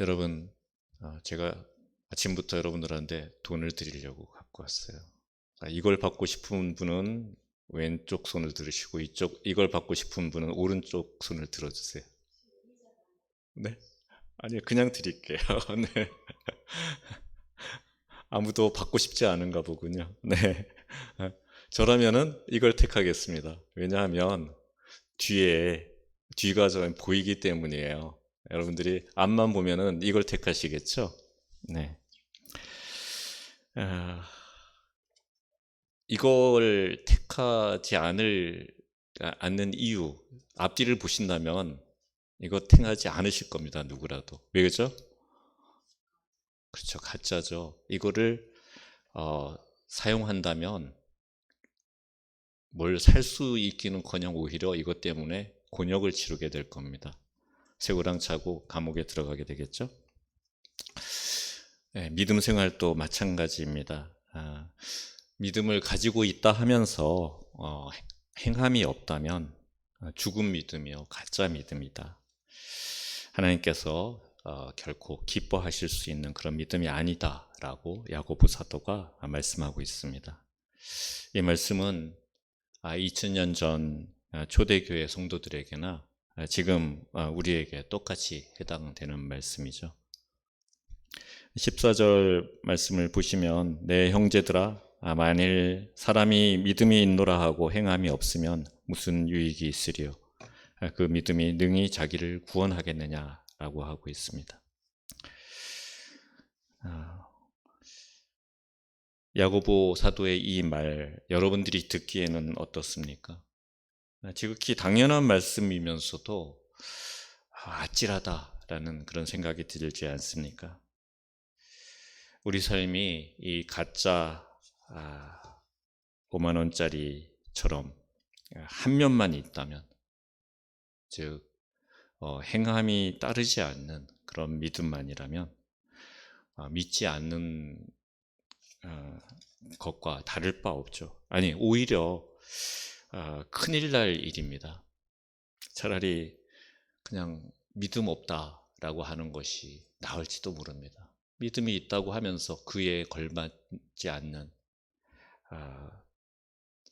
여러분, 제가 아침부터 여러분들한테 돈을 드리려고 갖고 왔어요. 이걸 받고 싶은 분은 왼쪽 손을 들으시고, 이걸 받고 싶은 분은 오른쪽 손을 들어주세요. 네? 아니요, 그냥 드릴게요. 네. 아무도 받고 싶지 않은가 보군요. 네. 저라면은 이걸 택하겠습니다. 왜냐하면 뒤에, 뒤가 좀 보이기 때문이에요. 여러분들이 앞만 보면은 이걸 택하시겠죠? 네. 아, 이걸 택하지 않는 이유, 앞뒤를 보신다면 이거 택하지 않으실 겁니다. 누구라도. 왜 그죠? 그렇죠. 가짜죠. 이거를 어, 사용한다면 뭘 살 수 있기는커녕 오히려 이것 때문에 곤욕을 치르게 될 겁니다. 새우랑 차고 감옥에 들어가게 되겠죠. 네, 믿음 생활도 마찬가지입니다. 믿음을 가지고 있다 하면서 행함이 없다면 죽은 믿음이요, 가짜 믿음이다. 하나님께서 결코 기뻐하실 수 있는 그런 믿음이 아니다라고 야고보 사도가 말씀하고 있습니다. 이 말씀은 2000년 전 초대교회 성도들에게나 지금 우리에게 똑같이 해당되는 말씀이죠. 14절 말씀을 보시면 내 형제들아 만일 사람이 믿음이 있노라 하고 행함이 없으면 무슨 유익이 있으리요. 그 믿음이 능히 자기를 구원하겠느냐라고 하고 있습니다. 야고보 사도의 이 말 여러분들이 듣기에는 어떻습니까? 지극히 당연한 말씀이면서도 아찔하다라는 그런 생각이 들지 않습니까? 우리 삶이 이 가짜 5만 원짜리처럼 한 면만 있다면, 즉 행함이 따르지 않는 그런 믿음만이라면 믿지 않는 것과 다를 바 없죠. 아니, 오히려 큰일 날 일입니다. 차라리 그냥 믿음 없다라고 하는 것이 나을지도 모릅니다. 믿음이 있다고 하면서 그에 걸맞지 않는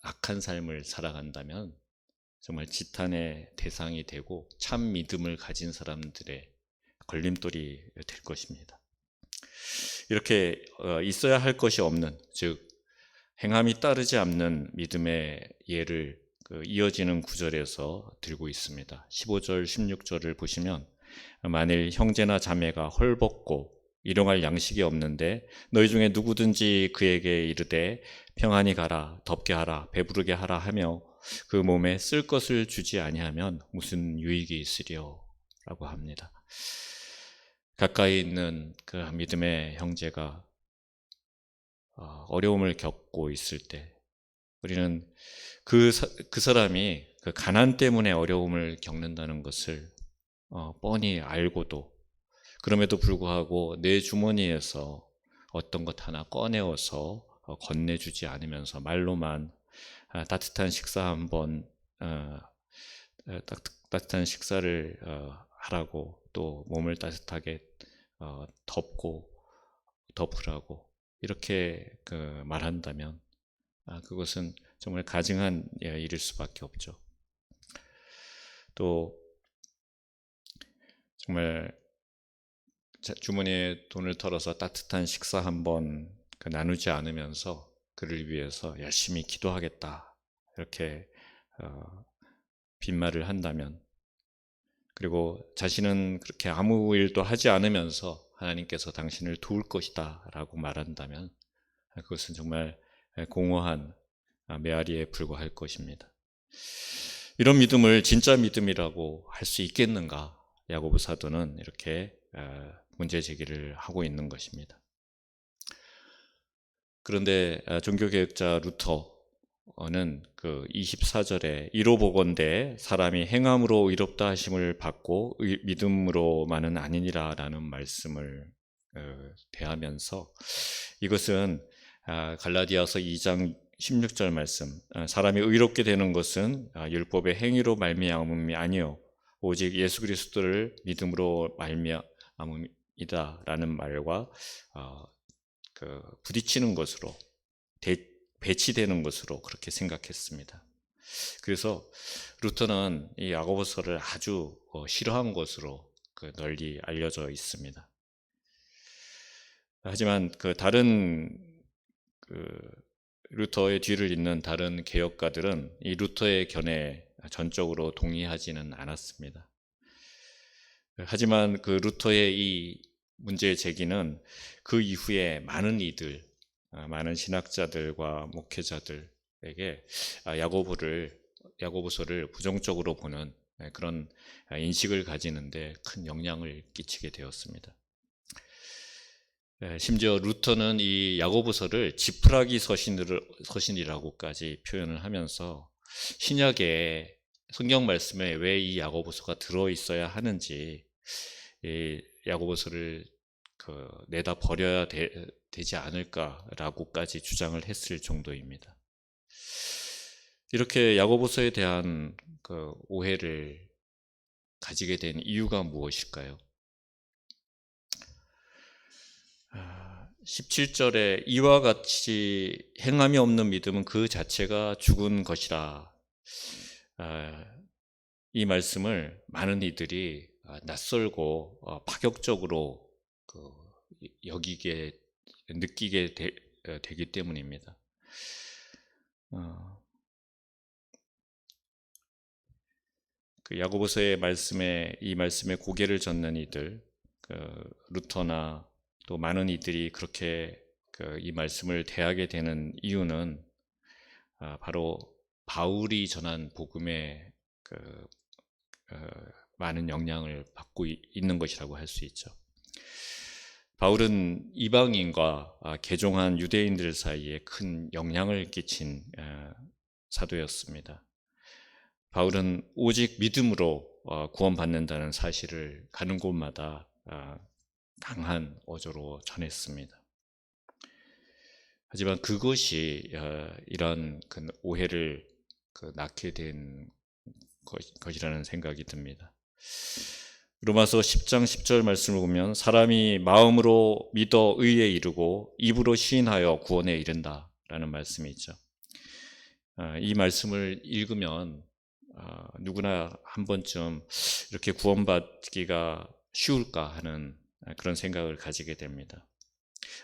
악한 삶을 살아간다면 정말 지탄의 대상이 되고 참 믿음을 가진 사람들의 걸림돌이 될 것입니다. 이렇게 있어야 할 것이 없는, 즉 행함이 따르지 않는 믿음의 예를 이어지는 구절에서 들고 있습니다. 15절, 16절을 보시면 만일 형제나 자매가 헐벗고 일용할 양식이 없는데 너희 중에 누구든지 그에게 이르되 평안히 가라, 덥게 하라, 배부르게 하라 하며 그 몸에 쓸 것을 주지 아니하면 무슨 유익이 있으리요? 라고 합니다. 가까이 있는 그 믿음의 형제가 어려움을 겪고 있을 때 우리는 그 사람이 그 가난 때문에 어려움을 겪는다는 것을 뻔히 알고도, 그럼에도 불구하고 내 주머니에서 어떤 것 하나 꺼내어서 건네주지 않으면서 말로만 따뜻한 식사 한번 따뜻한 식사를 하라고, 또 몸을 따뜻하게 덮으라고 이렇게 말한다면 그것은 정말 가증한 일일 수밖에 없죠. 또 정말 주머니에 돈을 털어서 따뜻한 식사 한번 나누지 않으면서 그를 위해서 열심히 기도하겠다 이렇게 빈말을 한다면, 그리고 자신은 그렇게 아무 일도 하지 않으면서 하나님께서 당신을 도울 것이다 라고 말한다면 그것은 정말 공허한 메아리에 불과할 것입니다. 이런 믿음을 진짜 믿음이라고 할 수 있겠는가? 야고보 사도는 이렇게 문제 제기를 하고 있는 것입니다. 그런데 종교개혁자 루터는 그 24절에 이로보건대 사람이 행함으로 의롭다 하심을 받고 믿음으로만은 아니니라 라는 말씀을 대하면서 이것은 갈라디아서 2장 16절 말씀, 사람이 의롭게 되는 것은 율법의 행위로 말미암음이 아니요 오직 예수 그리스도를 믿음으로 말미암음이라 사람이다라는 말과 부딪히는 것으로 배치되는 것으로 그렇게 생각했습니다. 그래서 루터는 이 야고보서를 아주 싫어한 것으로 널리 알려져 있습니다. 하지만 다른 루터의 뒤를 잇는 다른 개혁가들은 이 루터의 견해에 전적으로 동의하지는 않았습니다. 하지만 루터의 이 문제 제기는 그 이후에 많은 이들, 많은 신학자들과 목회자들에게 야고보서를 부정적으로 보는 그런 인식을 가지는데 큰 영향을 끼치게 되었습니다. 심지어 루터는 이 야고보서를 지푸라기 서신이라고까지 표현을 하면서 신약에 성경 말씀에 왜 이 야고보서가 들어있어야 하는지, 이 야고보서를 내다 버려야 되지 않을까라고까지 주장을 했을 정도입니다. 이렇게 야고보서에 대한 오해를 가지게 된 이유가 무엇일까요? 17절에 이와 같이 행함이 없는 믿음은 그 자체가 죽은 것이라, 이 말씀을 많은 이들이 낯설고 파격적으로 느끼게 되기 때문입니다. 야고보서의 이 말씀에 고개를 젓는 이들, 루터나 또 많은 이들이 그렇게 이 말씀을 대하게 되는 이유는 바로 바울이 전한 복음에 많은 영향을 받고 있는 것이라고 할 수 있죠. 바울은 이방인과 개종한 유대인들 사이에 큰 영향을 끼친 사도였습니다. 바울은 오직 믿음으로 구원받는다는 사실을 가는 곳마다 강한 어조로 전했습니다. 하지만 그것이 이런 오해를 낳게 된 것이라는 생각이 듭니다. 로마서 10장 10절 말씀을 보면 사람이 마음으로 믿어 의에 이르고 입으로 시인하여 구원에 이른다라는 말씀이 있죠. 이 말씀을 읽으면 누구나 한 번쯤 이렇게 구원받기가 쉬울까 하는 그런 생각을 가지게 됩니다.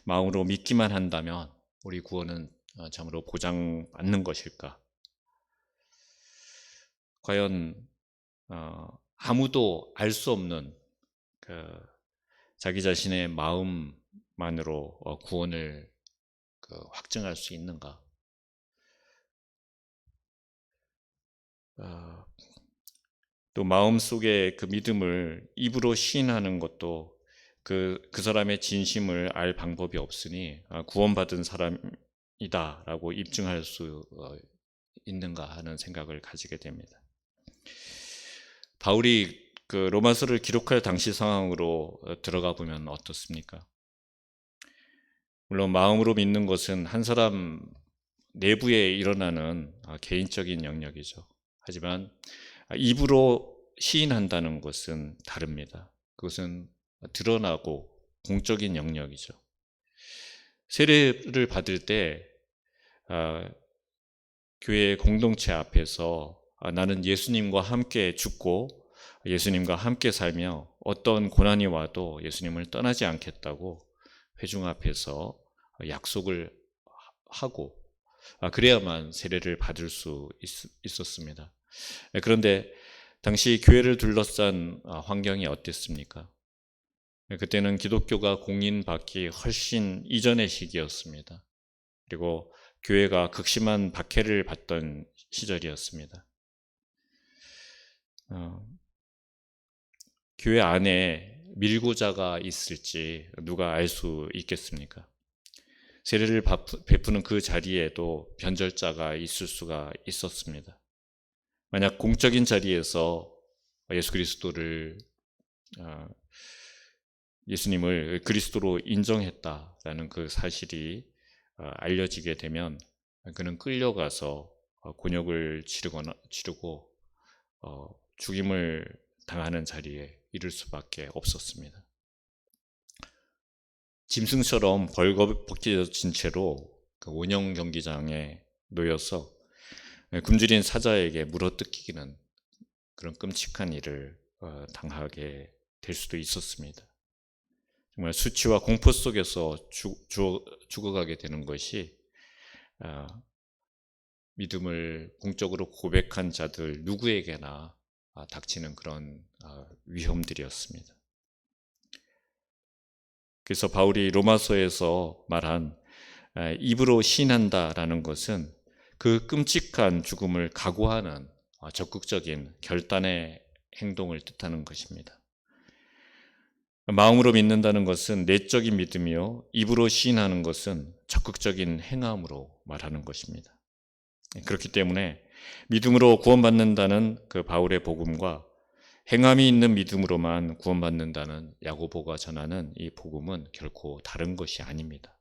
마음으로 믿기만 한다면 우리 구원은 참으로 보장받는 것일까? 과연 아무도 알 수 없는 자기 자신의 마음만으로 구원을 확증할 수 있는가? 또 마음속에 믿음을 입으로 시인하는 것도 그 사람의 진심을 알 방법이 없으니 구원받은 사람이다라고 입증할 수 있는가 하는 생각을 가지게 됩니다. 바울이 로마서를 기록할 당시 상황으로 들어가 보면 어떻습니까? 물론 마음으로 믿는 것은 한 사람 내부에 일어나는 개인적인 영역이죠. 하지만 입으로 시인한다는 것은 다릅니다. 그것은 드러나고 공적인 영역이죠. 세례를 받을 때 교회 공동체 앞에서 나는 예수님과 함께 죽고 예수님과 함께 살며 어떤 고난이 와도 예수님을 떠나지 않겠다고 회중 앞에서 약속을 하고 그래야만 세례를 받을 수 있었습니다. 그런데 당시 교회를 둘러싼 환경이 어땠습니까? 그때는 기독교가 공인받기 훨씬 이전의 시기였습니다. 그리고 교회가 극심한 박해를 받던 시절이었습니다. 교회 안에 밀고자가 있을지 누가 알 수 있겠습니까? 세례를 베푸는 그 자리에도 변절자가 있을 수가 있었습니다. 만약 공적인 자리에서 예수님을 그리스도로 인정했다라는 그 사실이 알려지게 되면 그는 끌려가서 곤욕을 치르고 죽임을 당하는 자리에 이를 수밖에 없었습니다. 짐승처럼 벌거벗겨진 채로 그 원형 경기장에 놓여서 굶주린 사자에게 물어뜯기는 그런 끔찍한 일을 당하게 될 수도 있었습니다. 정말 수치와 공포 속에서 죽어가게 되는 것이 믿음을 공적으로 고백한 자들 누구에게나 닥치는 그런 위험들이었습니다. 그래서 바울이 로마서에서 말한 입으로 시인한다라는 것은 그 끔찍한 죽음을 각오하는 적극적인 결단의 행동을 뜻하는 것입니다. 마음으로 믿는다는 것은 내적인 믿음이요, 입으로 시인하는 것은 적극적인 행함으로 말하는 것입니다. 그렇기 때문에 믿음으로 구원받는다는 그 바울의 복음과 행함이 있는 믿음으로만 구원받는다는 야고보가 전하는 이 복음은 결코 다른 것이 아닙니다.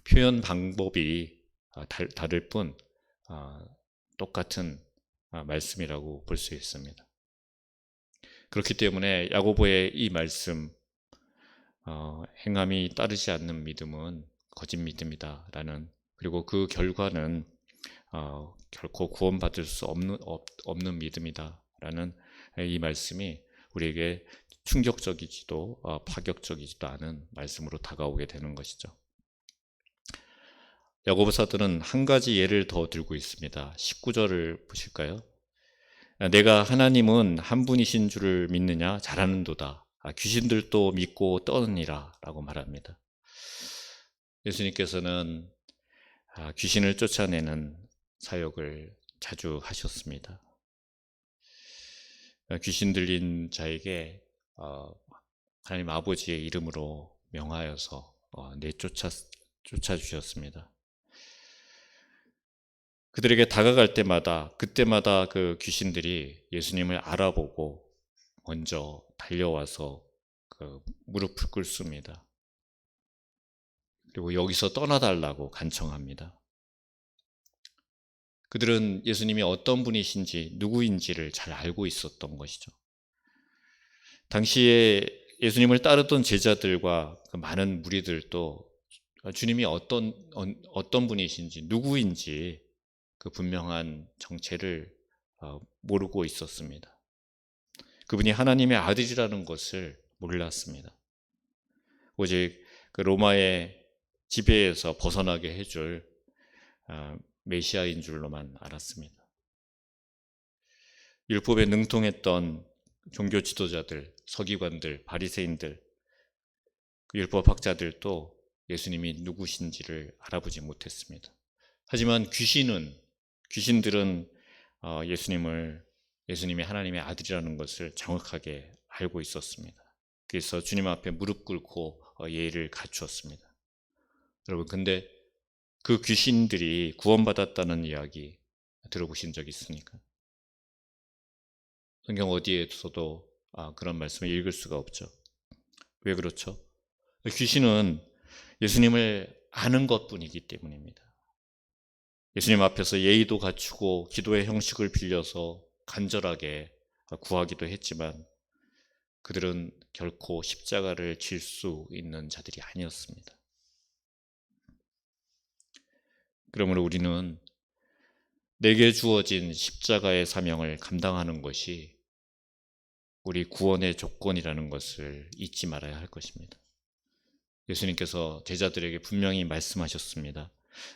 표현 방법이 다를 뿐 똑같은 말씀이라고 볼 수 있습니다. 그렇기 때문에 야고보의 이 말씀, 행함이 따르지 않는 믿음은 거짓 믿음이다라는, 그리고 그 결과는 결코 구원받을 수 없는 믿음이다라는 이 말씀이 우리에게 충격적이지도 파격적이지도 않은 말씀으로 다가오게 되는 것이죠. 야고보사도는 한 가지 예를 더 들고 있습니다. 19절을 보실까요? 내가 하나님은 한 분이신 줄을 믿느냐? 잘하는도다. 귀신들도 믿고 떠느니라 라고 말합니다. 예수님께서는 귀신을 쫓아내는 사역을 자주 하셨습니다. 귀신 들린 자에게 하나님 아버지의 이름으로 명하여서 쫓아주셨습니다. 그들에게 다가갈 때마다, 그때마다 그 귀신들이 예수님을 알아보고 먼저 달려와서 그 무릎을 꿇습니다. 그리고 여기서 떠나달라고 간청합니다. 그들은 예수님이 어떤 분이신지, 누구인지를 잘 알고 있었던 것이죠. 당시에 예수님을 따르던 제자들과 그 많은 무리들도 주님이 어떤 분이신지, 누구인지 그 분명한 정체를 모르고 있었습니다. 그분이 하나님의 아들이라는 것을 몰랐습니다. 오직 그 로마의 지배에서 벗어나게 해줄 메시아인 줄로만 알았습니다. 율법에 능통했던 종교 지도자들, 서기관들, 바리새인들, 그 율법학자들도 예수님이 누구신지를 알아보지 못했습니다. 하지만 귀신들은 예수님이 하나님의 아들이라는 것을 정확하게 알고 있었습니다. 그래서 주님 앞에 무릎 꿇고 예의를 갖추었습니다. 여러분, 근데 그 귀신들이 구원받았다는 이야기 들어보신 적 있습니까? 성경 어디에서도 그런 말씀을 읽을 수가 없죠. 왜 그렇죠? 귀신은 예수님을 아는 것뿐이기 때문입니다. 예수님 앞에서 예의도 갖추고 기도의 형식을 빌려서 간절하게 구하기도 했지만 그들은 결코 십자가를 질 수 있는 자들이 아니었습니다. 그러므로 우리는 내게 주어진 십자가의 사명을 감당하는 것이 우리 구원의 조건이라는 것을 잊지 말아야 할 것입니다. 예수님께서 제자들에게 분명히 말씀하셨습니다.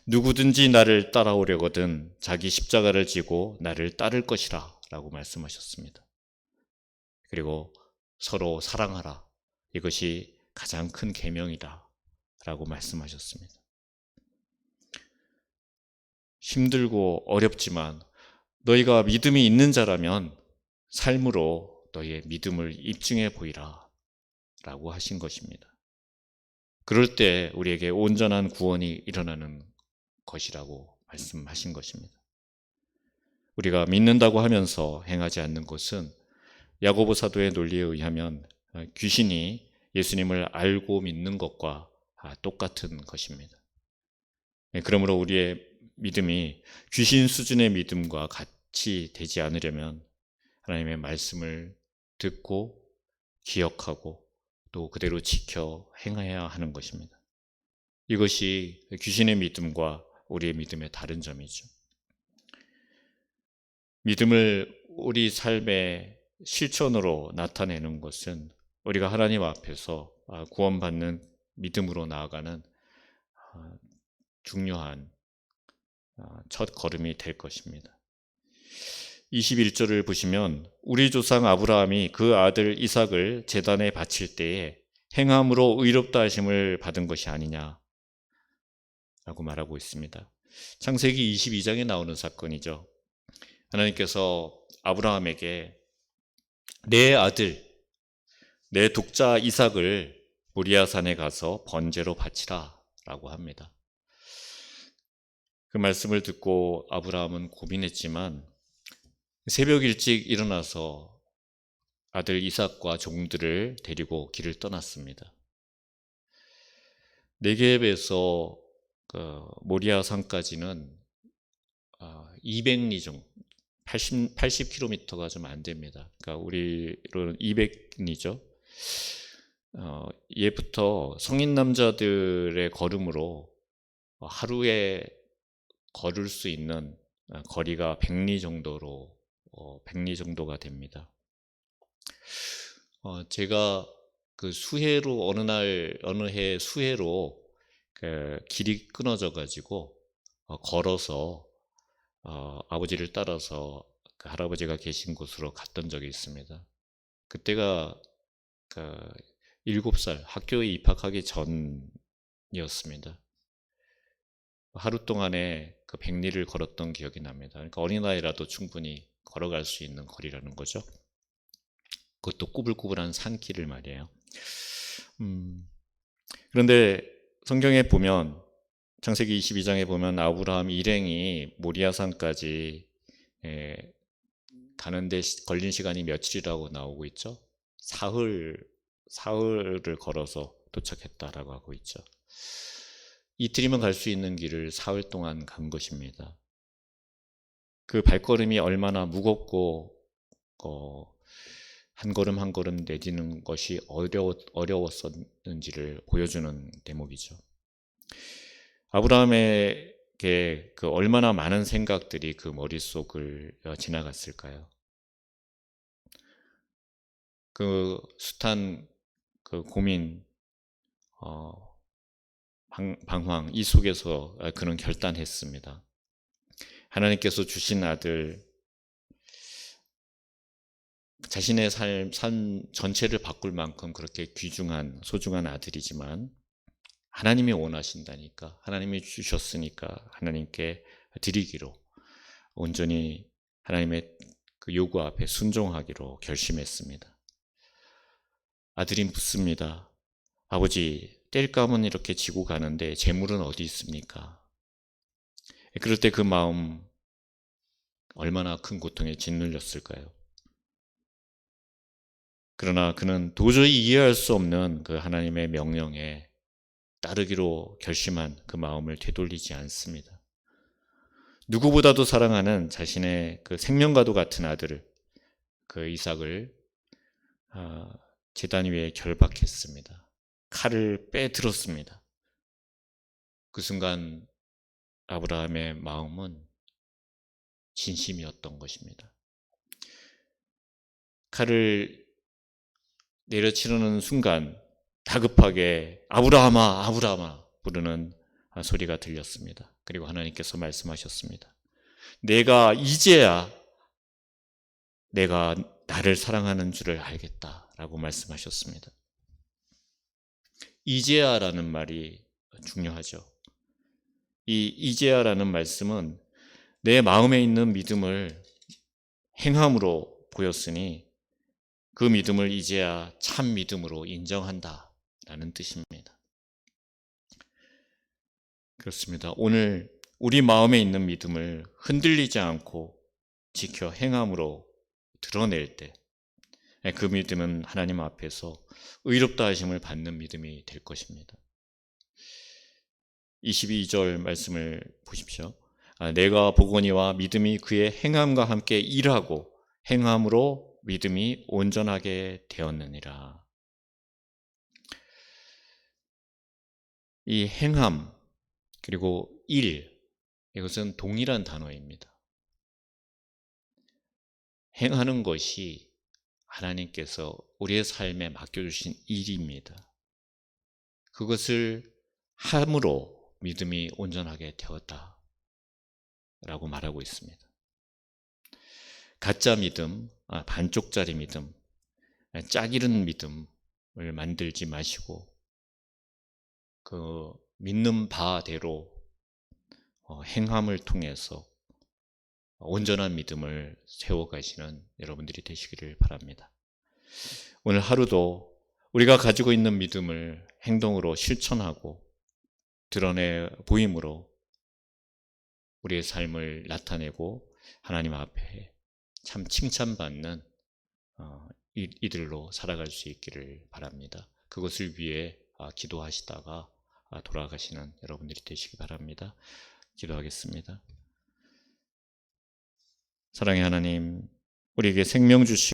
누구든지 나를 따라오려거든 자기 십자가를 지고 나를 따를 것이라 라고 말씀하셨습니다. 그리고 서로 사랑하라. 이것이 가장 큰 계명이다 라고 말씀하셨습니다. 힘들고 어렵지만 너희가 믿음이 있는 자라면 삶으로 너희의 믿음을 입증해 보이라 라고 하신 것입니다. 그럴 때 우리에게 온전한 구원이 일어나는 것이라고 말씀하신 것입니다. 우리가 믿는다고 하면서 행하지 않는 것은 야고보 사도의 논리에 의하면 귀신이 예수님을 알고 믿는 것과 똑같은 것입니다. 그러므로 우리의 믿음이 귀신 수준의 믿음과 같이 되지 않으려면 하나님의 말씀을 듣고 기억하고 또 그대로 지켜 행해야 하는 것입니다. 이것이 귀신의 믿음과 우리의 믿음의 다른 점이죠. 믿음을 우리 삶의 실천으로 나타내는 것은 우리가 하나님 앞에서 구원받는 믿음으로 나아가는 중요한 첫 걸음이 될 것입니다. 21절을 보시면 우리 조상 아브라함이 그 아들 이삭을 제단에 바칠 때에 행함으로 의롭다 하심을 받은 것이 아니냐 라고 말하고 있습니다. 창세기 22장에 나오는 사건이죠. 하나님께서 아브라함에게 내 아들, 내 독자 이삭을 모리아산에 가서 번제로 바치라 라고 합니다. 그 말씀을 듣고 아브라함은 고민했지만 새벽 일찍 일어나서 아들 이삭과 종들을 데리고 길을 떠났습니다. 네겝에서 모리아 산까지는 200리 정도, 80km가 좀 안 됩니다. 그러니까 우리로는 200리죠. 예부터 성인 남자들의 걸음으로 하루에 걸을 수 있는 거리가 100리 정도로 100리 정도가 됩니다. 제가 그 수해로 어느 해 수해로 길이 끊어져 가지고 걸어서 아버지를 따라서 그 할아버지가 계신 곳으로 갔던 적이 있습니다. 그때가 7살 학교에 입학하기 전이었습니다. 하루 동안에 그 100리를 걸었던 기억이 납니다. 그러니까 어린아이라도 충분히 걸어갈 수 있는 거리라는 거죠. 그것도 꾸불꾸불한 산길을 말이에요. 그런데 성경에 보면 창세기 22장에 보면 아브라함 일행이 모리아산까지 가는데 걸린 시간이 며칠이라고 나오고 있죠. 사흘을 걸어서 도착했다라고 하고 있죠. 이틀이면 갈 수 있는 길을 사흘 동안 간 것입니다. 그 발걸음이 얼마나 무겁고 한 걸음 한 걸음 내디는 것이 어려웠었는지를 보여주는 대목이죠. 아브라함에게 그 얼마나 많은 생각들이 그 머릿속을 지나갔을까요? 그 숱한 그 고민, 방황, 이 속에서 그는 결단했습니다. 하나님께서 주신 아들, 자신의 삶 전체를 바꿀 만큼 그렇게 귀중한, 소중한 아들이지만 하나님이 원하신다니까, 하나님이 주셨으니까 하나님께 드리기로 온전히 하나님의 그 요구 앞에 순종하기로 결심했습니다. 아들이 묻습니다. 아버지, 땔감은 이렇게 지고 가는데 재물은 어디 있습니까? 그럴 때 그 마음 얼마나 큰 고통에 짓눌렸을까요? 그러나 그는 도저히 이해할 수 없는 그 하나님의 명령에 따르기로 결심한 그 마음을 되돌리지 않습니다. 누구보다도 사랑하는 자신의 그 생명과도 같은 아들을, 그 이삭을 제단 위에 결박했습니다. 칼을 빼들었습니다. 그 순간 아브라함의 마음은 진심이었던 것입니다. 칼을 내려치려는 순간 다급하게 아브라함아, 아브라함아 부르는 소리가 들렸습니다. 그리고 하나님께서 말씀하셨습니다. 내가 이제야 내가 나를 사랑하는 줄을 알겠다라고 말씀하셨습니다. 이제야라는 말이 중요하죠. 이 이제야라는 말씀은 내 마음에 있는 믿음을 행함으로 보였으니 그 믿음을 이제야 참 믿음으로 인정한다라는 뜻입니다. 그렇습니다. 오늘 우리 마음에 있는 믿음을 흔들리지 않고 지켜 행함으로 드러낼 때 그 믿음은 하나님 앞에서 의롭다 하심을 받는 믿음이 될 것입니다. 22절 말씀을 보십시오. 내가 보거니와 믿음이 그의 행함과 함께 일하고 행함으로 믿음이 온전하게 되었느니라. 이 행함 그리고 일, 이것은 동일한 단어입니다. 행하는 것이 하나님께서 우리의 삶에 맡겨주신 일입니다. 그것을 함으로 믿음이 온전하게 되었다 라고 말하고 있습니다. 가짜 믿음, 반쪽짜리 믿음, 짝이른 믿음을 만들지 마시고 그 믿는 바대로 행함을 통해서 온전한 믿음을 세워가시는 여러분들이 되시기를 바랍니다. 오늘 하루도 우리가 가지고 있는 믿음을 행동으로 실천하고 드러내 보임으로 우리의 삶을 나타내고 하나님 앞에 참 칭찬받는 이들로 살아갈 수 있기를 바랍니다. 그것을 위해 기도하시다가 돌아가시는 여러분들이 되시기 바랍니다. 기도하겠습니다. 사랑의 하나님, 우리에게 생명 주시고